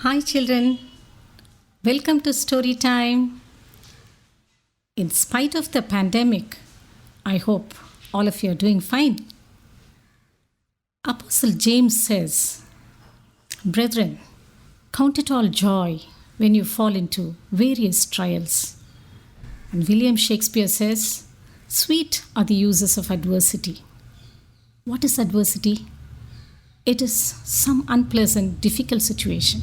Hi, children. Welcome to Story Time. In spite of the pandemic, I hope all of you are doing fine. Apostle James says, Brethren, count it all joy when you fall into various trials. And William Shakespeare says, Sweet are the uses of adversity. What is adversity? It is some unpleasant, difficult situation.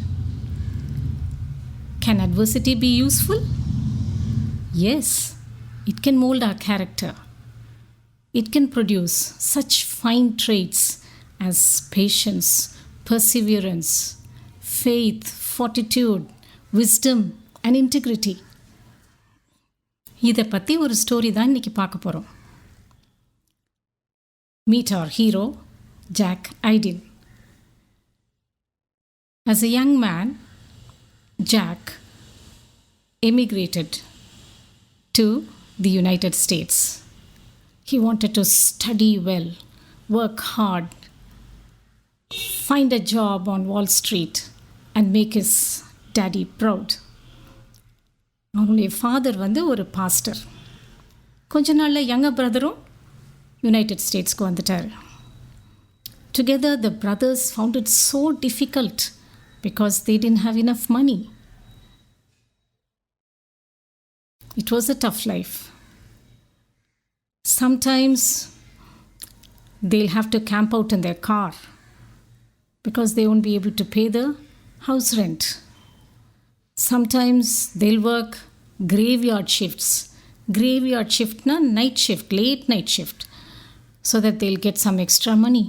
Can adversity be useful? Yes, it can mold our character. It can produce such fine traits as patience, perseverance, faith, fortitude, wisdom, and integrity. இதை பற்றி ஒரு story தான் இன்னைக்கு பார்க்க போகிறோம். Meet our hero, Jack Idin. As a young man, Jack emigrated to the United States. He wanted to study well, work hard, find a job on Wall Street, and make his daddy proud. அவங்களுடைய father ஒரு pastor. கொஞ்ச நாளில் younger பிரதரும் United ஸ்டேட்ஸ்க்கு வந்துட்டார். Together the brothers found it so difficult because they didn't have enough money. It was a tough life. Sometimes they'll have to camp out in their car because they won't be able to pay the house rent. Sometimes they'll work graveyard shifts. Graveyard shift na night shift, late night shift, so that they'll get some extra money.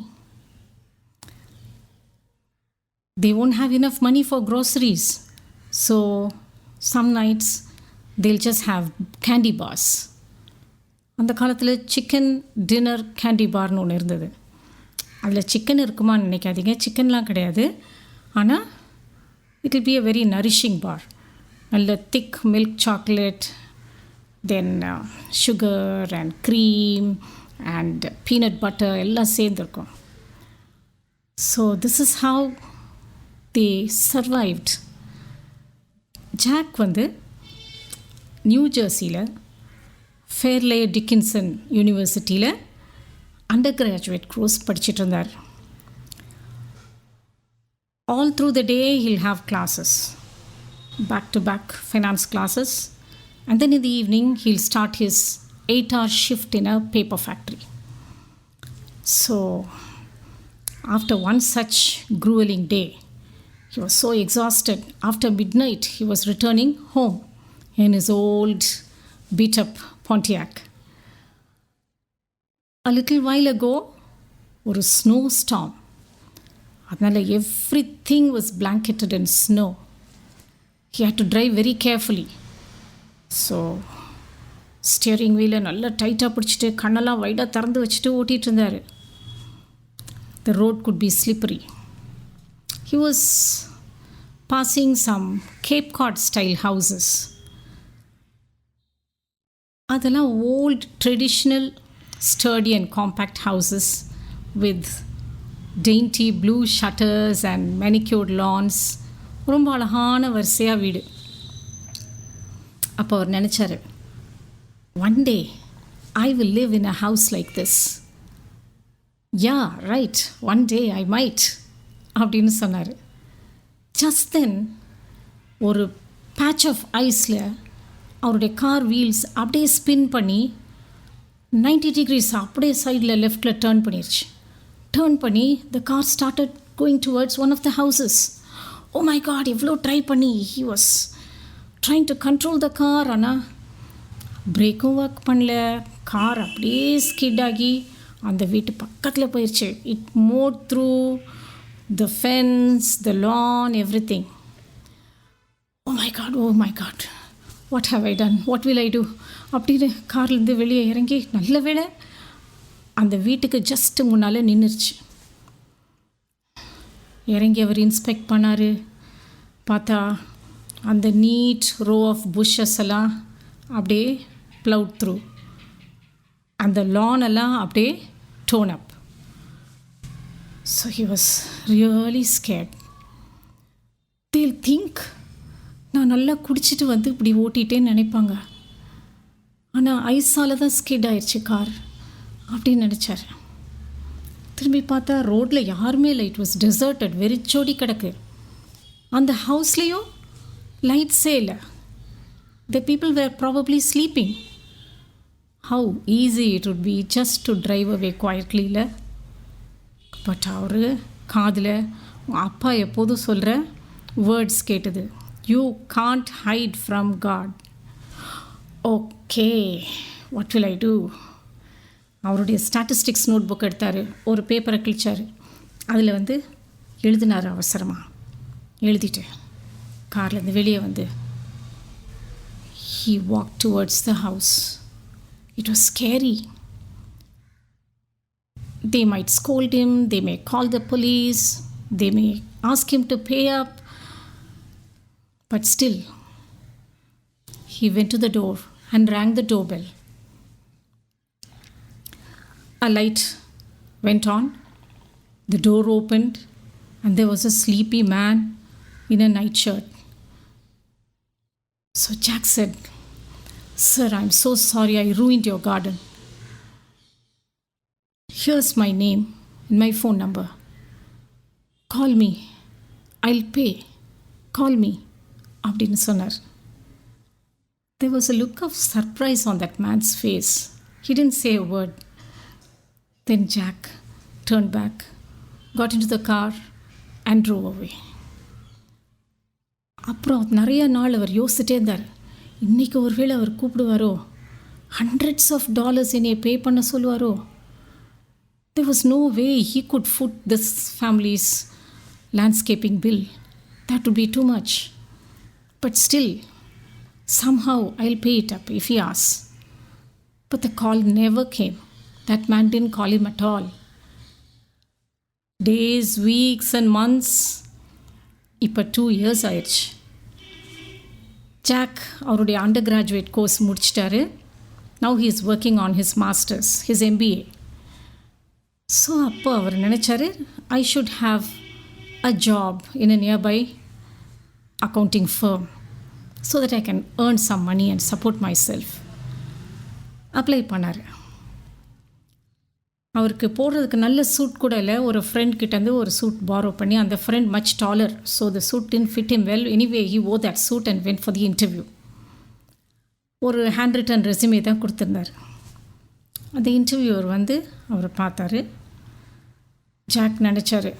They won't have enough money for groceries. So some nights they'll just have candy bars. அந்த காலத்தில் chicken dinner candy பார்னு ஒன்று இருந்தது. அதில் chicken இருக்குமான்னு நினைக்காதீங்க, சிக்கன்லாம் கிடையாது. ஆனால் it will be a very nourishing bar. நல்ல thick milk chocolate, then sugar and cream and peanut butter எல்லாம் சேர்ந்துருக்கும். So this is how they survived. Jack New ஜெர்சியில் ஃபேர்லே டிக்கின்சன் யூனிவர்சிட்டியில் அண்டர் கிராஜுவேட் கோர்ஸ் படிச்சுட்டு இருந்தார். All through the day he'll have classes, back to back finance classes, and then in the evening he'll start his 8-hour shift in a paper factory. So after one such grueling day, he was so exhausted. After midnight, he was returning home in his old beat-up Pontiac. A little while ago, a snowstorm. Adnala everything was blanketed in snow. He had to drive very carefully. So, steering wheel நல்லா டைட்டாக பிடிச்சிட்டு கண்ணெல்லாம் வைடாக திறந்து வச்சுட்டு ஓட்டிகிட்டு இருந்தார். The road could be slippery. He was passing some Cape Cod style houses. அதெல்லாம் old traditional sturdy and compact houses with dainty blue shutters and manicured lawns. ரொம்ப அழகான வரிசையாக வீடு. அப்போ அவர் நினச்சார், one day I will live in a house like this. Yeah, right, one day I might அப்படின்னு சொன்னார். Just தென் ஒரு batch of ஐஸில் அவருடைய car wheels அப்படியே ஸ்பின் பண்ணி 90 degrees அப்படியே சைடில் லெஃப்டில் டேர்ன் பண்ணிடுச்சு. டேர்ன் பண்ணி the car started going towards one of the houses. Oh my God, எவ்வளோ ட்ரை பண்ணி he was trying to control the car. ஆனால் பிரேக்கும் ஒர்க் பண்ணல, கார் அப்படியே ஸ்கிட் ஆகி அந்த வீட்டு பக்கத்தில் போயிடுச்சு. It move through the fence, the lawn, everything. Oh my God, what have I done? What will I do? அப்படின்னு கார்லேருந்து வெளியே இறங்கி நல்ல வேளை அந்த வீட்டுக்கு ஜஸ்ட் முன்னால் நின்றுச்சு. இறங்கி அவர் இன்ஸ்பெக்ட் பண்ணார். பார்த்தா அந்த நீட் ரோ ஆஃப் புஷ்ஷஸ் எல்லாம் அப்படியே ப்ளவுட் த்ரூ, அந்த லான் எல்லாம் அப்படியே torn up. So he was really scared. They'll think நான் நல்லா குடிச்சிட்டு வந்து இப்படி ஓட்டிட்டேன்னு நினைப்பாங்க. ஆனால் ஐஸால் தான் ஸ்கிட் ஆயிடுச்சு கார் அப்படின்னு நினச்சார். திரும்பி பார்த்தா ரோட்டில் யாருமே இல்லை. இட் வாஸ் டெசர்ட்டட், வெறிச்சோடி கிடக்கு. அந்த ஹவுஸ்லேயும் லைட்ஸே இல்லை. The people were probably sleeping. How easy it would be just to drive away quietly இல்லை. பட் அவர் காதில் அப்பா எப்போதும் சொல்கிற வேர்ட்ஸ் கேட்டது. You can't hide from God. Okay, what will I do? அவருடைய ஸ்டாட்டிஸ்டிக்ஸ் நோட் புக் எடுத்தார், ஒரு பேப்பரை கிழிச்சார். அதில் வந்து எழுதினார் அவசரமாக. எழுதிட்டு கார்லேருந்து வெளியே வந்து he walked towards the house. It was scary. They might scold him, they may call the police, they may ask him to pay up. But still, he went to the door and rang the doorbell. A light went on, the door opened, and there was a sleepy man in a nightshirt. So Jack said, "Sir, I'm so sorry I ruined your garden. Here's my name and my phone number. Call me. I'll pay. Call me." அப்படின்னு சொன்னார். There was a look of surprise on that man's face. He didn't say a word. Then Jack turned back, got into the car and drove away. அப்புறம் நிறைய நாள் அவர் யோசிச்சிட்டே இருந்தார். இன்றைக்கி ஒருவேளை அவர் கூப்பிடுவாரோ, hundreds of dollars என்னையை பே பண்ண சொல்லுவாரோ. There was no way he could foot this family's landscaping bill. That would be too much. But still, somehow I'll pay it up if he asks. But the call never came. That man didn't call him at all. Days, weeks and months. இப்போ 2 years ஆயிடுச்சு. Jack அவருடைய undergraduate course முடிச்சிட்டாரு. Now he is working on his masters, his MBA. So அப்போ அவர் நினச்சாரு, I should have a job in a nearby accounting firm so that I can earn some money and support myself. Apply பண்ணார். அவருக்கு போடுறதுக்கு நல்ல suit கூட இல்லை. ஒரு ஃப்ரெண்ட் கிட்டேருந்து ஒரு சூட் பாரோ பண்ணி, அந்த friend much dollar, so the suit didn't fit him well. Anyway he wore that suit and went for the interview. ஒரு ஹேண்ட் ரிட்டன் ரெஸ்யூமே தான் கொடுத்துருந்தார். அந்த இன்டர்வியூவர் வந்து அவரை பார்த்தாரு. ஜாக் நினச்சாரு,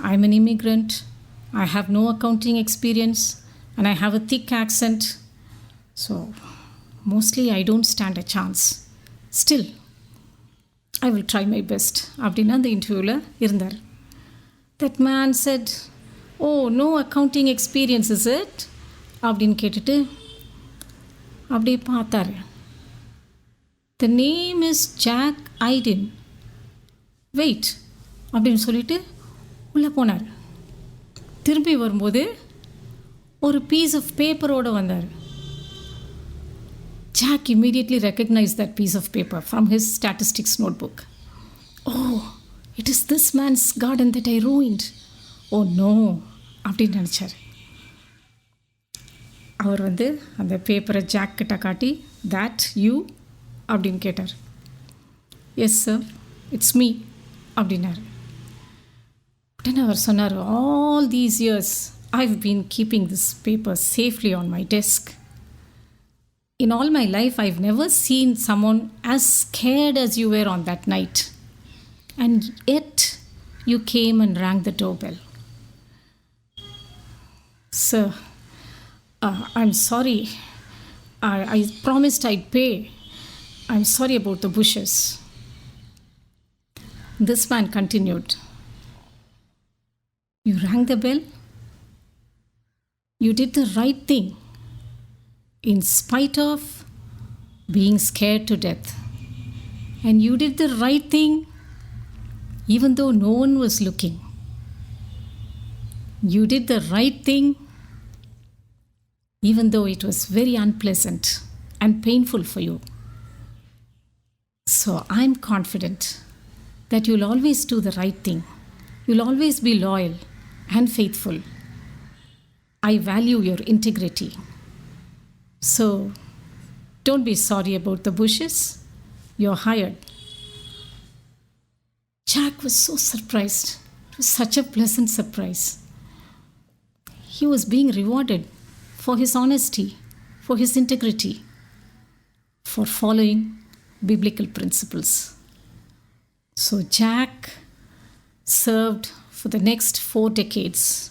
I am an immigrant, I have no accounting experience and I have a thick accent, so mostly I don't stand a chance. Still, I will try my best. அப்படின்னு அந்த இன்டர்வியூவில் இருந்தார். That man said, oh, no accounting experience is it? அப்படின்னு கேட்டுட்டு அப்படியே பார்த்தாரு. The name is Jack Iden. Wait அப்படின்னு சொல்லிட்டு உள்ளே போனார். திரும்பி வரும்போது ஒரு பீஸ் ஆஃப் பேப்பரோடு வந்தார். Jack immediately recognized that piece of paper from his statistics notebook. Oh, it is this man's garden that I ruined. Oh no, அப்படின்னு நினச்சார். அவர் வந்து அந்த பேப்பரை ஜாக் கிட்ட காட்டி, that you அப்படின்னு கேட்டார். எஸ் சார், இட்ஸ் மீ அப்படின்னார். உடனே அவர் சொன்னார், all these years I've been keeping this paper safely on my desk. In all my life, I've never seen someone as scared as you were on that night. And yet, you came and rang the doorbell. Sir, I'm sorry. I promised I'd pay. I'm sorry about the bushes. This man continued. You rang the bell? You did the right thing, in spite of being scared to death. And you did the right thing even though no one was looking. You did the right thing even though it was very unpleasant and painful for you. So I'm confident that you'll always do the right thing. You'll always be loyal and faithful. I value your integrity. So don't be sorry about the bushes. You're hired. Jack was so surprised. It was such a pleasant surprise. He was being rewarded for his honesty, for his integrity, for following biblical principles. So Jack served for the next 4 decades.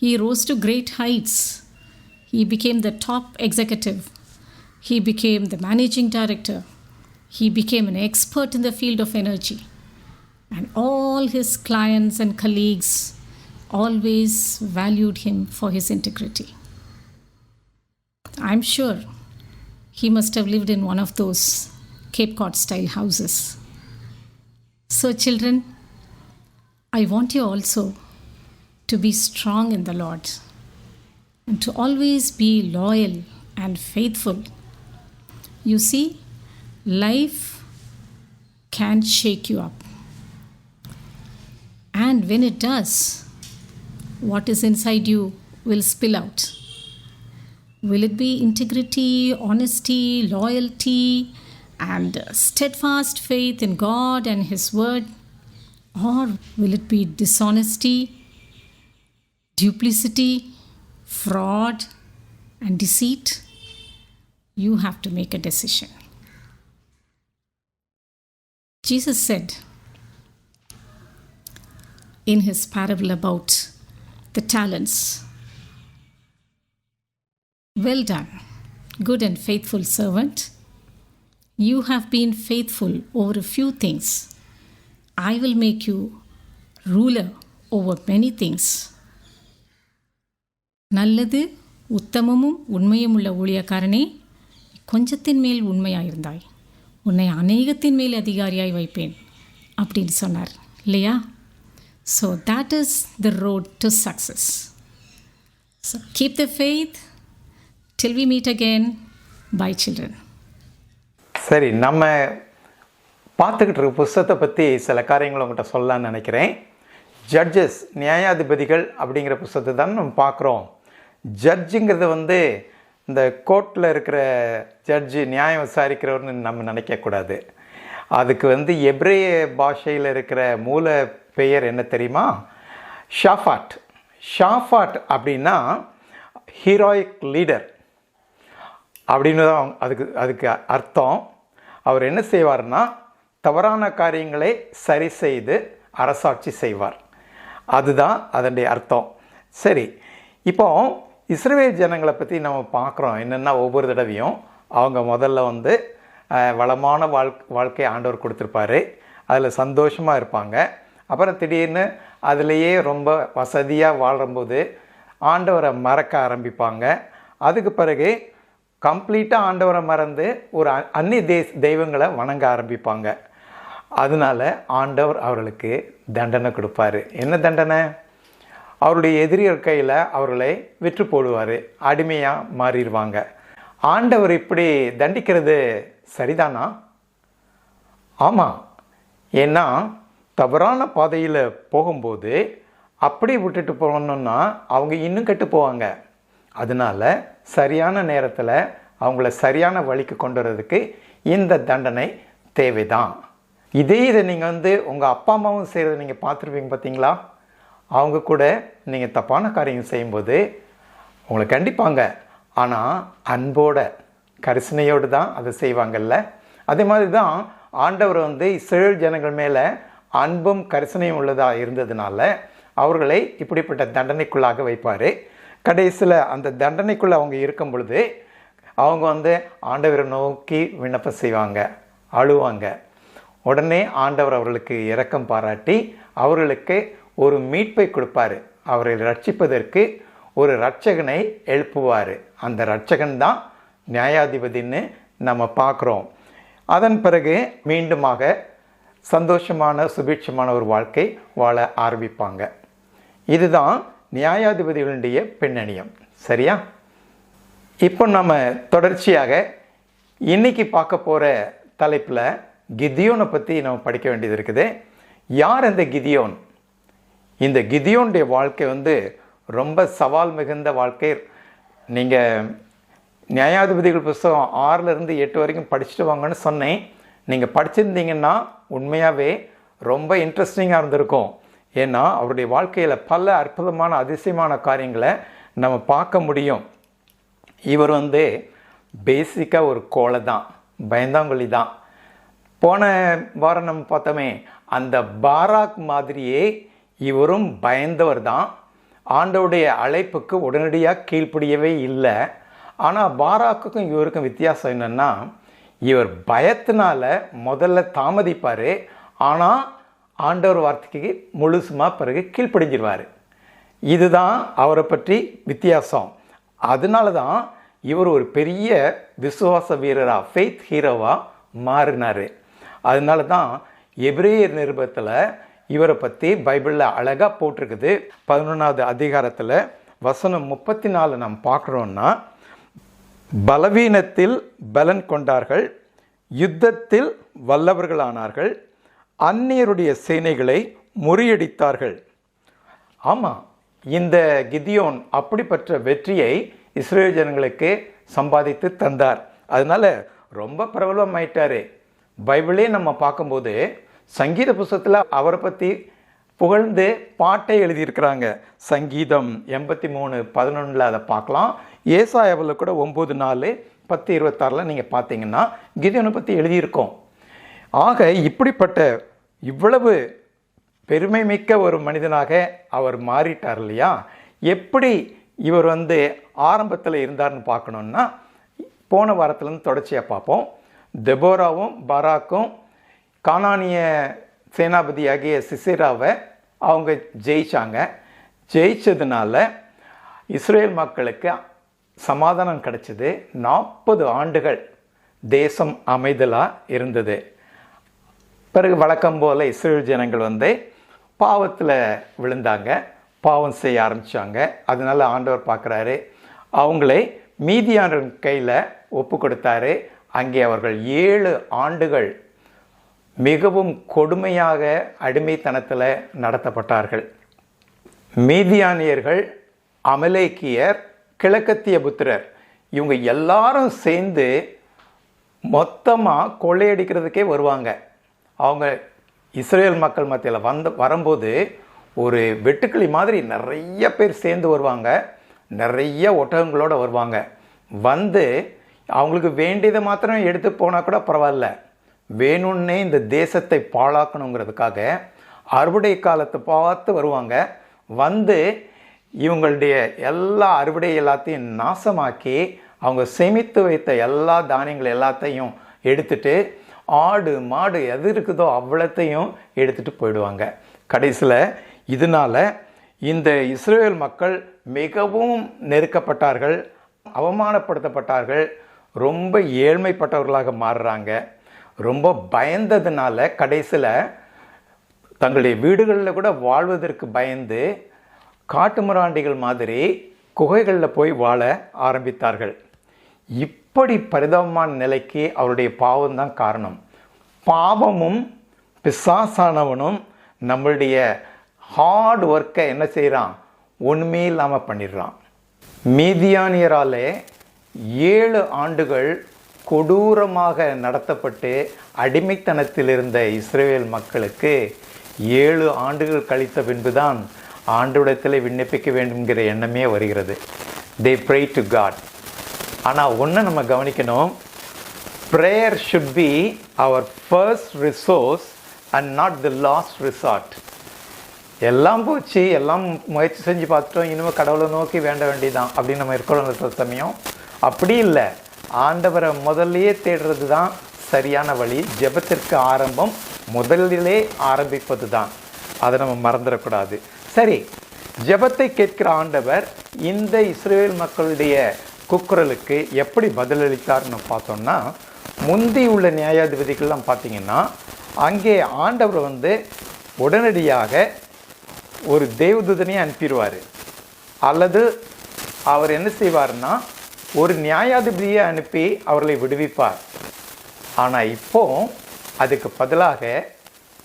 He rose to great heights. He became the top executive. He became the managing director. He became an expert in the field of energy. And all his clients and colleagues always valued him for his integrity. I'm sure he must have lived in one of those Cape Cod style houses. So children, I want you also to be strong in the Lord and to always be loyal and faithful. You see, life can shake you up. And when it does, what is inside you will spill out. Will it be integrity, honesty, loyalty, and steadfast faith in God and His Word? Or will it be dishonesty, duplicity, fraud, and deceit? You have to make a decision. Jesus said in His parable about the talents, "Well done, good and faithful servant. You have been faithful over a few things. I will make you ruler over many things." நல்லது உத்தமமும் உண்மையுமுள்ள ஊழியக்காரனே, கொஞ்சத்தின் மேல் உண்மையாயிருந்தாய், உன்னை அநேகத்தின் மேல் அதிகாரியாய் வைப்பேன் அப்படின்னு சொன்னார் இல்லையா? So that is the road to success. So keep the faith. Till we meet again. Bye children. சரி, நம்ம பார்த்துக்கிட்டு இருக்க புஸ்தகத்தை பற்றி சில காரியங்கள் உங்கள்கிட்ட சொல்லலான்னு நினைக்கிறேன். ஜட்ஜஸ், நியாயாதிபதிகள் அப்படிங்கிற புஸ்தகத்தை தான் நம்ம பார்க்குறோம். ஜட்ஜுங்கிறது இந்த கோர்ட்டில் இருக்கிற ஜட்ஜு நியாயம் விசாரிக்கிறவர்னு நம்ம நினைக்கக்கூடாது. அதுக்கு எப்ரேய பாஷையில் இருக்கிற மூல பெயர் என்ன தெரியுமா? ஷாஃபாட். ஷாஃபாட் அப்படின்னா ஹீரோயிக் லீடர் அப்படின்னு தான் அதுக்கு அர்த்தம். அவர் என்ன செய்வார்னா, தவறான காரியங்களை சரி செய்து அரசாட்சி செய்வார். அதுதான் அதனுடைய அர்த்தம். சரி, இப்போ இஸ்ரவேல் ஜனங்களை பற்றி நம்ம பார்க்குறோம். என்னென்னா, ஒவ்வொரு தடவையும் அவங்க முதல்ல வளமான வாழ்க்கை ஆண்டவர் கொடுத்துருப்பாரு. அதில் சந்தோஷமாக இருப்பாங்க. அப்புறம் திடீர்னு அதிலேயே ரொம்ப வசதியாக வாழும்போது ஆண்டவரை மறக்க ஆரம்பிப்பாங்க. அதுக்கு பிறகு கம்ப்ளீட்டாக ஆண்டவரை மறந்து ஒரு அந்நிய தெய்வங்களை வணங்க ஆரம்பிப்பாங்க. அதனால ஆண்டவர் அவர்களுக்கு தண்டனை கொடுப்பார். என்ன தண்டனை? அவருடைய எதிரிகள் கையில் அவர்களை விற்று போடுவார், அடிமையாக மாறிடுவாங்க. ஆண்டவர் இப்படி தண்டிக்கிறது சரிதானா? ஆமாம். ஏன்னா தவறான பாதையில் போகும்போது அப்படி விட்டுட்டு போகணுன்னா அவங்க இன்னும் கெட்டு போவாங்க. அதனால் சரியான நேரத்தில் அவங்கள சரியான வழிக்கு கொண்டு வரதுக்கு இந்த தண்டனை தேவைதான். இதை நீங்கள் உங்கள் அப்பா அம்மாவும் செய்கிறத நீங்கள் பார்த்துருப்பீங்க பார்த்தீங்களா? அவங்க கூட நீங்கள் தப்பான காரியம் செய்யும்போது உங்களை கண்டிப்பாங்க. ஆனால் அன்போட கரிசனையோடு தான் அதை செய்வாங்கல்ல. அதே மாதிரி தான் ஆண்டவர் இஸ்ரவேல் ஜனங்கள் மேலே அன்பும் கரிசனையும் உள்ளதாக இருந்ததுனால அவர்களை இப்படிப்பட்ட தண்டனைக்குள்ளாக வைப்பார். கடைசியில் அந்த தண்டனைக்குள்ளே அவங்க இருக்கும் பொழுது அவங்க ஆண்டவரை நோக்கி விண்ணப்பம் செய்வாங்க, அழுவாங்க. உடனே ஆண்டவர் அவர்களுக்கு இரக்கம் பாராட்டி அவர்களுக்கு ஒரு மீட்பை கொடுப்பார். அவரை ரட்சிப்பதற்கு ஒரு இரட்சகனை எழுப்புவார். அந்த இரட்சகன் தான் நியாயாதிபதின்னு நம்ம பார்க்குறோம். அதன் பிறகு மீண்டுமாக சந்தோஷமான சுபீட்சமான ஒரு வாழ்க்கை வாழ ஆரம்பிப்பாங்க. இதுதான் நியாயாதிபதிகளுடைய பின்னணியம். சரியா? இப்போ நம்ம தொடர்ச்சியாக இன்றைக்கி பார்க்க போகிற தலைப்பில் கிதியோனை பற்றி நம்ம படிக்க வேண்டியது இருக்குது. யார் இந்த கிதியோன்? இந்த கிதியோனுடைய வாழ்க்கை ரொம்ப சவால் மிகுந்த வாழ்க்கை. நீங்கள் நியாயாதிபதிகள் புஸ்தகம் 6லேருந்து 8 வரைக்கும் படிச்சுட்டு வாங்கன்னு சொன்னேன். நீங்கள் படிச்சிருந்தீங்கன்னா உண்மையாகவே ரொம்ப இன்ட்ரெஸ்டிங்காக இருந்திருக்கும். ஏன்னா அவருடைய வாழ்க்கையில் பல அற்புதமான அதிசயமான காரியங்களை நம்ம பார்க்க முடியும். இவர் பேசிக்காக ஒரு கோழை தான், பயந்தாங்கொல்லி தான். போன வாரம் நம்ம பார்த்தோமே, அந்த பாராக் மாதிரியே இவரும் பயந்தவர் தான். ஆண்டவருடைய அழைப்புக்கு உடனடியாக கீழ்ப்படியவே இல்லை. ஆனால் பாராக்குக்கும் இவருக்கும் வித்தியாசம் என்னென்னா, இவர் பயத்தினால முதல்ல தாமதிப்பார், ஆனால் ஆண்டவர் வார்த்தைக்கு முழுசுமாக பிறகு கீழ்ப்படிஞ்சிருவார். இதுதான் அவரை பற்றி வித்தியாசம். அதனால தான் இவர் ஒரு பெரிய விசுவாச வீரராக, ஃபெய்த் ஹீரோவாக மாறினார். அதனால தான் எபிரேயர் நிருபத்தில் இவரை பற்றி பைபிளில் அழகாக போட்டிருக்குது. 11வது அதிகாரத்தில் வசனம் 34 நாம் பார்க்குறோன்னா, பலவீனத்தில் பலன் கொண்டார்கள், யுத்தத்தில் வல்லவர்களானார்கள், அந்நியருடைய சேனைகளை முறியடித்தார்கள். ஆமாம், இந்த கிதியோன் அப்படிப்பட்ட வெற்றியை இஸ்ரேல் ஜனங்களுக்கு சம்பாதித்து தந்தார். அதனால் ரொம்ப பிரபலமாயிட்டார். பைபிளே நம்ம பார்க்கும்போது சங்கீத புஸ்தகத்தில் அவரை பற்றி புகழ்ந்து பாட்டை எழுதியிருக்கிறாங்க. சங்கீதம் 83:11 அதை பார்க்கலாம். ஏசாயாவில் கூட 9:4-10:26 நீங்கள் பார்த்தீங்கன்னா கிதியோனை பற்றி எழுதியிருக்கோம். ஆக இப்படிப்பட்ட இவ்வளவு பெருமை மிக்க ஒரு மனிதனாக அவர் மாறிட்டார் இல்லையா? எப்படி இவர் ஆரம்பத்தில் இருந்தார்னு பார்க்கணுன்னா, போன வாரத்துலேருந்து தொடர்ச்சியாக பார்ப்போம். தெபோராவும் பாராக்கும் கானானிய சேனாபதியாகிய சிசேராவை அவங்க ஜெயிச்சாங்க. ஜெயிச்சதுனால இஸ்ரேல் மக்களுக்கு சமாதானம் கிடைச்சிது. 40 ஆண்டுகள் தேசம் அமைதலாக இருந்தது. பிறகு வழக்கம் போல் இஸ்ரேல் ஜனங்கள் பாவத்தில் விழுந்தாங்க, பாவம் செய்ய ஆரம்பித்தாங்க. அதனால ஆண்டவர் பார்க்குறாரு, அவங்களை மீதியானவன் கையில் ஒப்பு கொடுத்தாரு. அங்கே அவர்கள் 7 ஆண்டுகள் மிகவும் கொடுமையாக அடிமைத்தனத்தில் நடத்தப்பட்டார்கள். மீதியானியர்கள், அமலேக்கியர், கிழக்கத்திய புத்திரர், இவங்க எல்லாரும் சேர்ந்து மொத்தமாக கொள்ளையடிக்கிறதுக்கே வருவாங்க. அவங்க இஸ்ரேல் மக்கள் மத்தியில் வரும்போது ஒரு வெட்டுக்கிளி மாதிரி நிறைய பேர் சேர்ந்து வருவாங்க. நிறைய ஒட்டகங்களோடு வருவாங்க. அவங்களுக்கு வேண்டியதை மாத்திரம் எடுத்து போனால் கூட பரவாயில்ல, வேணும்னே இந்த தேசத்தை பாழாக்கணுங்கிறதுக்காக அறுவடை காலத்தை பார்த்து வருவாங்க. இவங்களுடைய எல்லா அறுவடை எல்லாத்தையும் நாசமாக்கி அவங்க சேமித்து வைத்த எல்லா தானியங்கள் எல்லாத்தையும் எடுத்துட்டு, ஆடு மாடு எது இருக்குதோ அவ்வளத்தையும் எடுத்துகிட்டு போயிடுவாங்க. கடைசியில் இதனால் இந்த இஸ்ரேல் மக்கள் மிகவும் நெருக்கப்பட்டார்கள், அவமானப்படுத்தப்பட்டார்கள், ரொம்ப ஏழ்மைப்பட்டவர்களாக மாறுறாங்க. ரொம்ப பயந்ததுனால கடைசியில் தங்களுடைய வீடுகளில் கூட வாழ்வதற்கு பயந்து காட்டுமிராண்டிகள் மாதிரி குகைகளில் போய் வாழ ஆரம்பித்தார்கள். இப்படி பரிதாபமான நிலைக்கு அவருடைய பாவம்தான் காரணம். பாவமும் பிசாசானவனும் நம்மளுடைய ஹார்ட் ஒர்க்கை என்ன செய்கிறான்? ஒன்றுமே இல்லாமல் பண்ணிடுறான். மீதியானியராலே 7 ஆண்டுகள் கொடூரமாக நடத்தப்பட்டு அடிமைத்தனத்தில் இருந்த இஸ்ரேல் மக்களுக்கு 7 ஆண்டுகள் கழித்த பின்புதான் ஆண்டவரிடத்தில் விண்ணப்பிக்க வேண்டும்ங்கிற எண்ணமே வருகிறது. they pray to God. ஆனால் ஒன்று நம்ம கவனிக்கணும், prayer should be our first resource and not the last resort. எல்லாம் போச்சு, எல்லாம் முயற்சி செஞ்சு பார்த்துட்டோம், இனிமேல் கடவுளை நோக்கி வேண்ட வேண்டியதான் அப்படின்னு நம்ம இருக்கிறோங்கிற சமயம் அப்படி இல்லை. ஆண்டவரை முதல்லையே தேடுறது தான் சரியான வழி. ஜெபத்திற்கு ஆரம்பம் முதலிலே ஆரம்பிப்பது தான், அதை நம்ம மறந்துடக்கூடாது. சரி, ஜெபத்தை கேட்கிற ஆண்டவர் இந்த இஸ்ரேல் மக்களுடைய கூக்குரலுக்கு எப்படி பதிலளித்தார்னு பார்த்தோம்னா, முந்தி உள்ள நியாயாதிபதிகள்லாம் பார்த்தீங்கன்னா அங்கே ஆண்டவர் உடனடியாக ஒரு தேவதூதனையே அனுப்பிடுவார், அல்லது அவர் என்ன செய்வார்னா ஒரு நியாயாதிபதியை அனுப்பி அவர்களை விடுவிப்பார். ஆனால் இப்போ அதுக்கு பதிலாக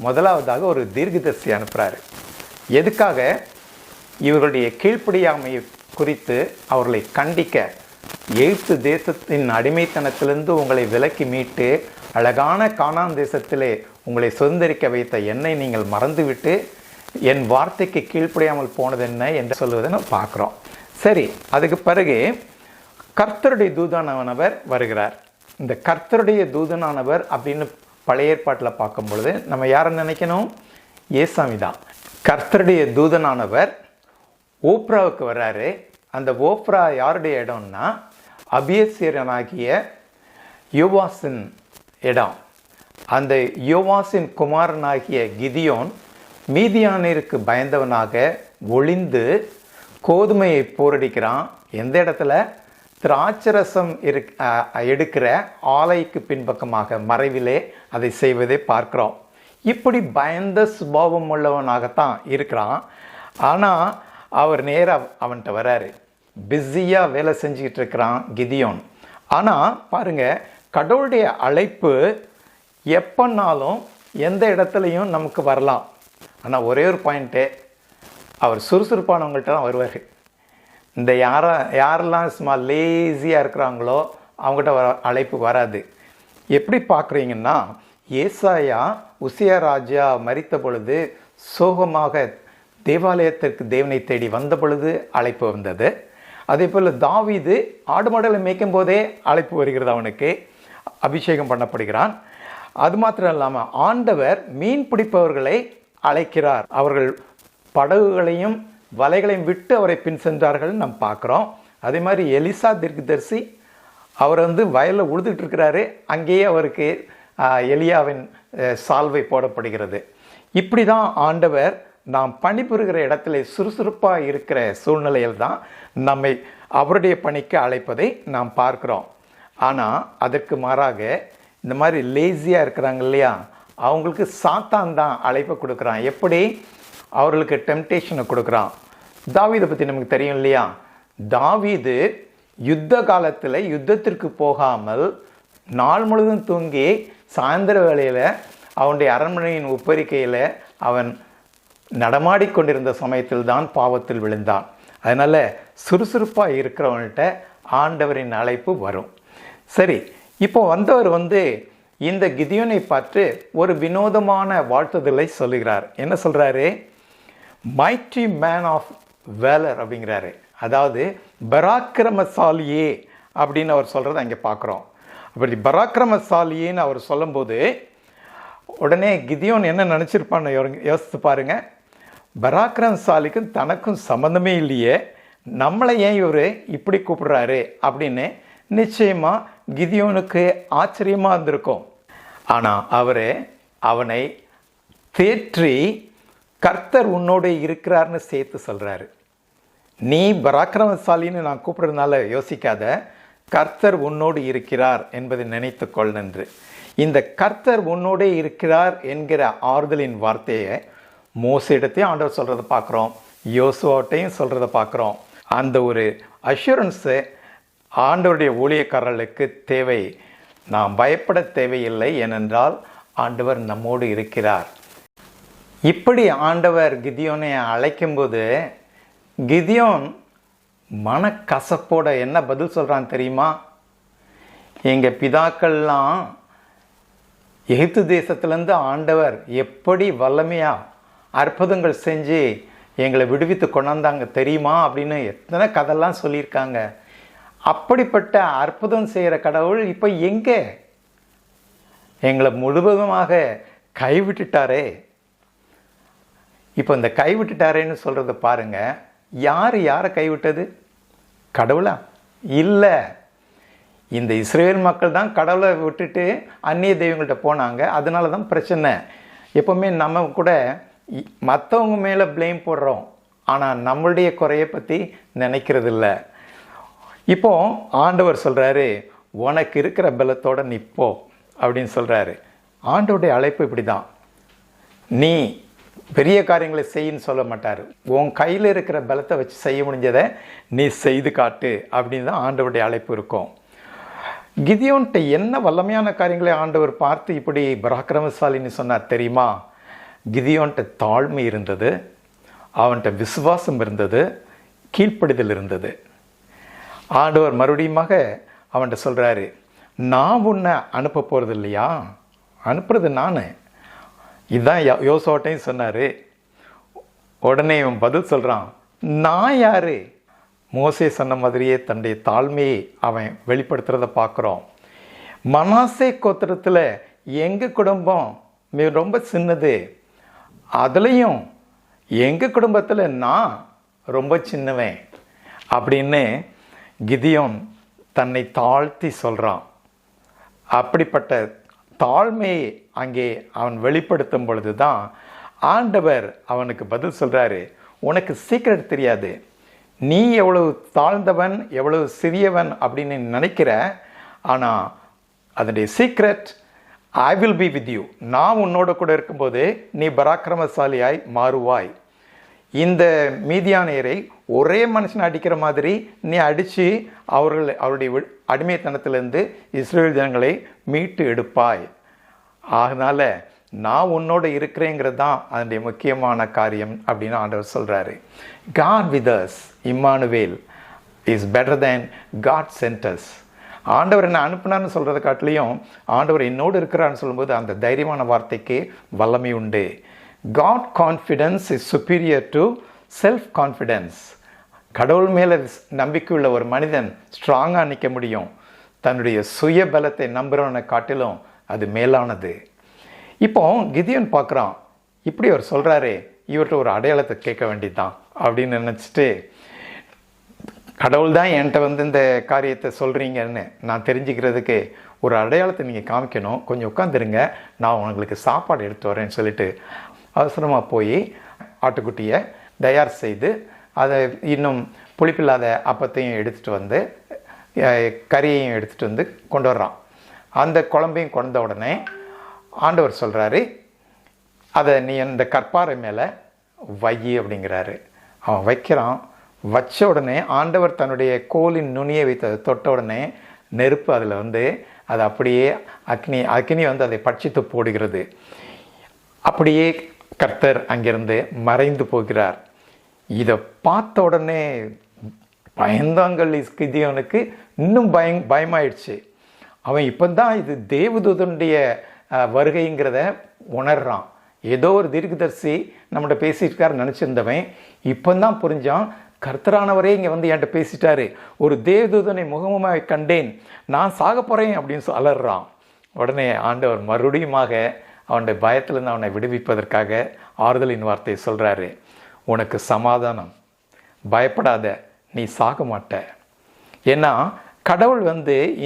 முதலாவதாக ஒரு தீர்க்கதரிசி அனுப்புகிறாரு. எதுக்காக? இவர்களுடைய கீழ்ப்படியாமை குறித்து அவர்களை கண்டிக்க, எகிப்து தேசத்தின் அடிமைத்தனத்திலிருந்து உங்களை விலக்கி மீட்டு அழகான கானான் தேசத்திலே உங்களை சுதந்திரிக்க வைத்த என்னை நீங்கள் மறந்துவிட்டு என் வார்த்தைக்கு கீழ்ப்படியாமல் போனது என்ன என்று சொல்வதை நம்ம பார்க்குறோம். சரி, அதுக்கு பிறகு கர்த்தருடைய தூதனானவர் வருகிறார். இந்த கர்த்தருடைய தூதனானவர் அப்படின்னு பழைய ஏற்பாட்டில் பார்க்கும் பொழுது நம்ம யாரை நினைக்கணும்? ஏசாமி தான். கர்த்தருடைய தூதனானவர் ஓப்ராவுக்கு வர்றாரு. அந்த ஓப்ரா யாருடைய இடம்னா அபியசீரனாகிய யோவாசின் இடம். அந்த யோவாசின் குமாரனாகிய கிதியோன் மீதியானிற்கு பயந்தவனாக ஒளிந்து கோதுமையை போரடிக்கிறான். எந்த இடத்துல? திராட்சரசம் எடுக்கிற ஆலைக்கு பின்பக்கமாக மறைவிலே அதை செய்வதை பார்க்குறோம். இப்படி பயந்த சுபாவம் உள்ளவனாகத்தான் இருக்கிறான். ஆனால் அவர் நேராக அவன்கிட்ட வராரு. பிஸியாக வேலை செஞ்சுக்கிட்டு இருக்கிறான் கிதியோன். ஆனால் பாருங்கள், கடவுளுடைய அழைப்பு எப்போனாலும் எந்த இடத்துலையும் நமக்கு வரலாம். ஆனால் ஒரே ஒரு பாயிண்ட்டு, அவர் சுறுசுறுப்பானவங்கள்ட்ட தான் வருவார். இந்த யாரெல்லாம் சும்மா லேசியாக இருக்கிறாங்களோ அவங்ககிட்ட அழைப்பு வராது. எப்படி பார்க்குறீங்கன்னா, ஏசாயா உசியா ராஜா மரித்த பொழுது சோகமாக தேவாலயத்திற்கு தேவனை தேடி வந்த பொழுது அழைப்பு வந்தது. அதே போல் தாவீது ஆடு மாடுகளை மேய்க்கும் போதே அழைப்பு வருகிறது, அவனுக்கு அபிஷேகம் பண்ணப்படுகிறான். அது மாத்திரம் இல்லாமல் ஆண்டவர் மீன் பிடிப்பவர்களை அழைக்கிறார். அவர்கள் படகுகளையும் வலைகளையும் விட்டு அவரை பின் சென்றார்கள் நாம் பார்க்குறோம். அதே மாதிரி எலிசா தீர்க்கதரிசி அவர் வயலில் உழுதுகிட்டு இருக்கிறாரு. அங்கேயே அவருக்கு எலியாவின் சால்வை போடப்படுகிறது. இப்படி தான் ஆண்டவர் நாம் பணிபுரிகிற இடத்துல சுறுசுறுப்பாக இருக்கிற சூழ்நிலையில் தான் நம்மை அவருடைய பணிக்கு அழைப்பதை நாம் பார்க்குறோம். ஆனால் அதற்கு மாறாக இந்த மாதிரி லேசியாக இருக்கிறாங்க இல்லையா, அவங்களுக்கு சாத்தான் தான் அழைப்பை கொடுக்குறான். எப்படி? அவர்களுக்கு டெம்டேஷனை கொடுக்குறான். தாவீதை பற்றி நமக்கு தெரியும் இல்லையா? தாவீது யுத்த காலத்தில் யுத்தத்திற்கு போகாமல் நாள் முழுவதும் தூங்கி சாயந்தர வேளையில் அவனுடைய அரண்மனையின் உப்பரிக்கையில் அவன் நடமாடிக்கொண்டிருந்த சமயத்தில் தான் பாவத்தில் விழுந்தான். அதனால் சுறுசுறுப்பாக இருக்கிறவன்கிட்ட ஆண்டவரின் அழைப்பு வரும். சரி, இப்போ வந்தவர் இந்த கிதியோனை பார்த்து ஒரு வினோதமான வாழ்த்துதலை சொல்லுகிறார். என்ன சொல்கிறாரு? மைட்டி மேன் ஆஃப் வேலர் அப்படிங்கிறாரு. அதாவது பராக்கிரமசாலியே அப்படின்னு அவர் சொல்கிறத அங்கே பார்க்குறோம். அப்படி பராக்கிரமசாலியேன்னு அவர் சொல்லும்போது உடனே கிதியோன் என்ன நினச்சிருப்பான்னு யோசித்து பாருங்க. பராக்கிரமசாலிக்கும் தனக்கும் சம்மந்தமே இல்லையே, நம்மளை ஏன் இவர் இப்படி கூப்பிடுறாரு அப்படின்னு நிச்சயமாக கிதியோனுக்கு ஆச்சரியமாக இருந்திருக்கும். ஆனால் அவனை தேற்றி கர்த்தர் உன்னோடு இருக்கிறார்னு சேர்த்து சொல்கிறாரு. நீ பராக்கிரமசாலின்னு நான் கூப்பிடுறதுனால யோசிக்காத, கர்த்தர் உன்னோடு இருக்கிறார் என்பதை நினைத்துக்கொள் என்று. இந்த கர்த்தர் உன்னோடே இருக்கிறார் என்கிற ஆறுதலின் வார்த்தையை மோசேயிடத்தையும் ஆண்டவர் சொல்கிறத பார்க்குறோம், யோசுவாட்டையும் சொல்கிறத பார்க்குறோம். அந்த ஒரு அஷூரன்ஸு ஆண்டவருடைய ஊழியக்காரர்களுக்கு தேவை. நாம் பயப்பட தேவையில்லை, ஏனென்றால் ஆண்டவர் நம்மோடு இருக்கிறார். இப்படி ஆண்டவர் கிதியோனை அழைக்கும்போது கிதியோன் மனக்கசப்போட என்ன பதில் சொல்கிறான் தெரியுமா? எங்கள் பிதாக்கள்லாம் எகிப்து தேசத்துலேருந்து ஆண்டவர் எப்படி வல்லமையாக அற்புதங்கள் செஞ்சு எங்களை விடுவித்து கொண்டாந்தாங்க தெரியுமா அப்படின்னு எத்தனை கதைலாம் சொல்லியிருக்காங்க. அப்படிப்பட்ட அற்புதம் செய்கிற கடவுள் இப்போ எங்கே? எங்களை முழுவதுமாக கைவிட்டுட்டாரே. இப்போ இந்த கைவிட்டுட்டாரேன்னு சொல்கிறத பாருங்கள். யாரை கைவிட்டது? கடவுளா? இல்லை, இந்த இஸ்ரேல் மக்கள் தான் கடவுளை விட்டுட்டு அந்நிய தெய்வங்கள்ட்ட போனாங்க. அதனால தான் பிரச்சனை. எப்போவுமே நம்ம கூட மற்றவங்க மேலே ப்ளேம் போடுறோம், ஆனால் நம்மளுடைய குறையை பற்றி நினைக்கிறதில்ல. இப்போ ஆண்டவர் சொல்கிறாரு, உனக்கு இருக்கிற பலத்தோடு நிற்போ அப்படின்னு சொல்கிறாரு. ஆண்டவருடைய அழைப்பு இப்படி தான். நீ பெரிய காரியங்களை செய்யின்னு சொல்ல மாட்டார். உன் கையில் இருக்கிற பலத்தை வச்சு செய்ய முடிஞ்சதை நீ செய்து காட்டு அப்படின்னு தான் ஆண்டவருடைய அழைப்பு இருக்கும். கிதியோன்ட்ட என்ன வல்லமையான காரியங்களை ஆண்டவர் பார்த்து இப்படி பராக்கிரமசாலின்னு சொன்னார் தெரியுமா? கிதியோன்ட்ட தாழ்மை இருந்தது, அவன்கிட்ட விசுவாசம் இருந்தது, கீழ்ப்படிதல் இருந்தது. ஆண்டவர் மறுபடியுமாக அவன்கிட்ட சொல்கிறாரு, நான் உன்னை அனுப்ப போகிறது இல்லையா, அனுப்புறது நான். இதுதான் யோசுவாட்டையும் சொன்னார். உடனே இவன் பதில் சொல்கிறான், நான் யார்? மோசே சொன்ன மாதிரியே தன்னுடைய தாழ்மையை அவன் வெளிப்படுத்துகிறத பார்க்குறோம். மனாசே கோத்திரத்தில் எங்கள் குடும்பம் ரொம்ப சின்னது, அதுலேயும் எங்கள் குடும்பத்தில் நான் ரொம்ப சின்னவன் அப்படின்னு கிதியோன் தன்னை தாழ்த்தி சொல்கிறான். அப்படிப்பட்ட தாழ்மையை அங்கே அவன் வெளிப்படுத்தும் பொழுது தான் ஆண்டவர் அவனுக்கு பதில் சொல்கிறாரு, உனக்கு சீக்கிரம் தெரியாது, நீ எவ்வளவு தாழ்ந்தவன் எவ்வளவு சிறியவன் அப்படின்னு நினைக்கிற, ஆனால் அதனுடைய secret I will be with you. நான் உன்னோட கூட இருக்கும்போது நீ பராக்கிரமசாலியாய் மாறுவாய். இந்த மீதியானியரை ஒரே மனுஷனை அடிக்கிற மாதிரி நீ அடித்து அவருடைய அடிமைத்தனத்திலிருந்து இஸ்ரேல் ஜனங்களை மீட்டு எடுப்பாய். அதனால் நான் உன்னோட இருக்கிறேங்கிறது தான் அதனுடைய முக்கியமான காரியம் அப்படின்னு ஆண்டவர் சொல்கிறாரு. God with us, Emmanuel, is better than God sent us. ஆண்டவர் என்ன அனுப்புனான்னு சொல்கிறத காட்டிலையும் ஆண்டவர் என்னோடு இருக்கிறான்னு சொல்லும்போது அந்த தைரியமான வார்த்தைக்கு வல்லமை உண்டு. God confidence is superior to self confidence. கடவுள் மேலே நம்பிக்கையுள்ள ஒரு மனிதன் ஸ்ட்ராங்காக நிற்க முடியும். தன்னுடைய சுய பலத்தை நம்புகிறவனை காட்டிலும் அது மேலானது. இப்போ கிதியோன் பார்க்குறான், இப்படி அவர் சொல்கிறாரு, இவர்கிட்ட ஒரு அடையாளத்தை கேட்க வேண்டியதுதான் அப்படின்னு நினச்சிட்டு, கடவுள் தான் என்கிட்ட இந்த காரியத்தை சொல்கிறீங்கன்னு நான் தெரிஞ்சுக்கிறதுக்கு ஒரு அடையாளத்தை நீங்கள் காமிக்கணும், கொஞ்சம் உட்காந்துருங்க, நான் உங்களுக்கு சாப்பாடு எடுத்து வரேன்னு சொல்லிட்டு அவசரமாக போய் ஆட்டுக்குட்டியை தயார் செய்து அதை இன்னும் புளிப்பில்லாத அப்பத்தையும் எடுத்துகிட்டு வந்து கறியையும் எடுத்துகிட்டு வந்து கொண்டு வர்றான். அந்த குழம்பையும் கொண்ட உடனே ஆண்டவர் சொல்கிறாரு, அதை நீ அந்த கற்பாறை மேலே வை அப்படிங்கிறாரு. அவன் வைக்கிறான். வச்ச உடனே ஆண்டவர் தன்னுடைய கோலின் நுனியை வைத்த தொட்ட உடனே நெருப்பு அதில் அது அப்படியே அக்னி அதை பட்சித்து போடுகிறது. அப்படியே கர்த்தர் அங்கிருந்து மறைந்து போகிறார். இதை பார்த்த உடனே பயந்தாங்கள் கிதியோனுக்கு இன்னும் பயமாயிடுச்சு. அவன் இப்போ தான் இது தேவதூதனுடைய வருகைங்கிறத உணர்றான். ஏதோ ஒரு தீர்க்கதரிசி நம்மகிட்ட பேசியிருக்காரு நினச்சிருந்தவன் இப்போ தான் புரிஞ்சான், கர்த்தரானவரே இங்கே என்கிட்ட பேசிட்டாரு, ஒரு தேவதூதனை முகமுமாக கண்டேன், நான் சாக போகிறேன் அப்படின்னு அலறான். உடனே ஆண்டவர் மறுபடியுமாக அவனுடைய பயத்திலிருந்து அவனை விடுவிப்பதற்காக ஆறுதலின் வார்த்தையை சொல்கிறாரு, உனக்கு சமாதானம், பயப்படாத, நீ சாக மாட்ட. ஏன்னா கடவுள்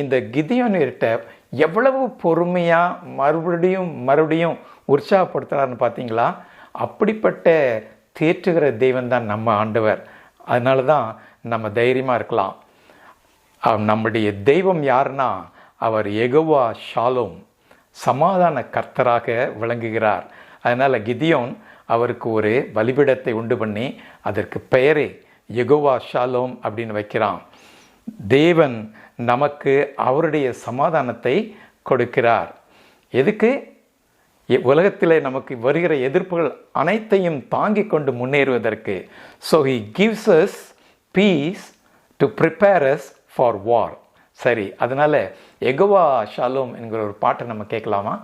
இந்த கிதியோனிட்ட எவ்வளவு பொறுமையாக மறுபடியும் உற்சாகப்படுத்துகிறாருன்னு பார்த்தீங்களா? அப்படிப்பட்ட தேற்றுகிற தெய்வம் தான் நம்ம ஆண்டவர். அதனால தான் நம்ம தைரியமாக இருக்கலாம். நம்முடைய தெய்வம் யாருன்னா அவர் யெகோவா ஷாலோம், சமாதான கர்த்தராக விளங்குகிறார். அதனால் கிதியோன் அவருக்கு ஒரு பலிபீடத்தை உண்டு பண்ணி அதற்கு பெயரே யெகோவா ஷாலோம் அப்படின்னு வைக்கிறான். தேவன் நமக்கு அவருடைய சமாதானத்தை கொடுக்கிறார். எதுக்கு? உலகத்தில் நமக்கு வருகிற எதிர்ப்புகள் அனைத்தையும் தாங்கிக் கொண்டு முன்னேறுவதற்கு. So he gives us peace to prepare us for war. சரி, அதனால் யெகோவா ஷாலோம் என்கிற ஒரு பாட்டை நம்ம கேட்கலாமா?